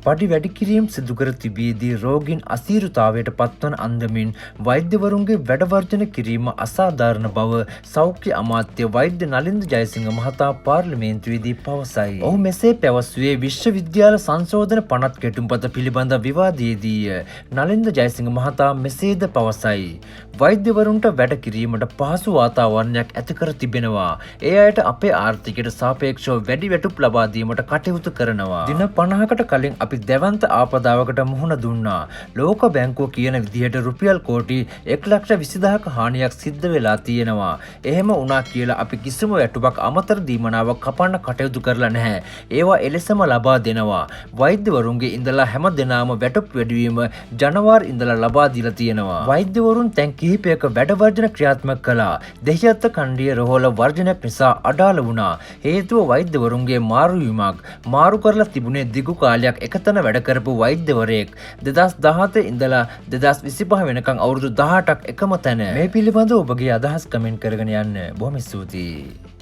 පඩි වැඩි කිරීම් සිදු කර තිබියදී රෝගීන් අසීරුතාවයට පත්වන අන්දමින් වෛද්‍යවරුන්ගේ වැඩ වර්ජන කිරීම අසාධාරණ බව සෞඛ්‍ය අමාත්‍ය වෛද්‍ය නලින්ද ජයසිංහ මහතා පාර්ලිමේන්තුවේදී පවසයි. ඔහු මෙසේ පැවසුවේ විශ්වවිද්‍යාල සංශෝධන පනත් කෙටුම්පත පිළිබඳ විවාදයේදීය. නලින්ද ජයසිංහ මහතා මෙසේද පවසයි. වෛද්‍යවරුන්ට වැඩ කිරීමට පහසු වාතාවරණයක් ඇති කර තිබෙනවා. ඒ අයට අපේ ආර්ථිකයට සාපේක්ෂව වැඩි වැටුප් ලබා දීමට කටයුතු කරනවා. දින 50කට කලින් අපි දැවන්ත ආපදාවකට මුහුණ දුන්නා. ලෝක බැංකුව කියන විදිහට රුපියල් කෝටි 1,20,000ක හානියක් සිද්ධ වෙලා තියෙනවා. එහෙම වුණා කියලා අපි කිසිම වැටුපක් අමතර දීමනාවක් කපන්න කටයුතු කරලා නැහැ. ඒවා එලෙසම ලබා දෙනවා. වෛද්‍යවරුන්ගේ ඉඳලා හැම දෙනාම වැටුප් වැඩිවීම ජනවාරි ඉඳලා ලබා දීලා තියෙනවා. වෛද්‍යවරුන් තැන් කිහිපයක වැඩ වර්ජන ක්‍රියාත්මක කළා. දෙහිඅත්ත කණ්ඩිය රෝහල වර්ජනයක් නිසා අඩාල වුණා. හේතුව වෛද්‍යවරුන්ගේ මාරුවීමක්. මාරු කරලා තිබුණේ දිගු කාලයක් එකතැන වැඩ කරපු වෛද්‍යවරයෙක්. 2017 ඉඳලා 2025 වෙනකන් අවුරුදු 18ක් එකම තැන. මේ පිළිබඳව ඔබගේ අදහස් කමෙන්ට් කරගෙන යන්න. බොහොම ස්තුතියි.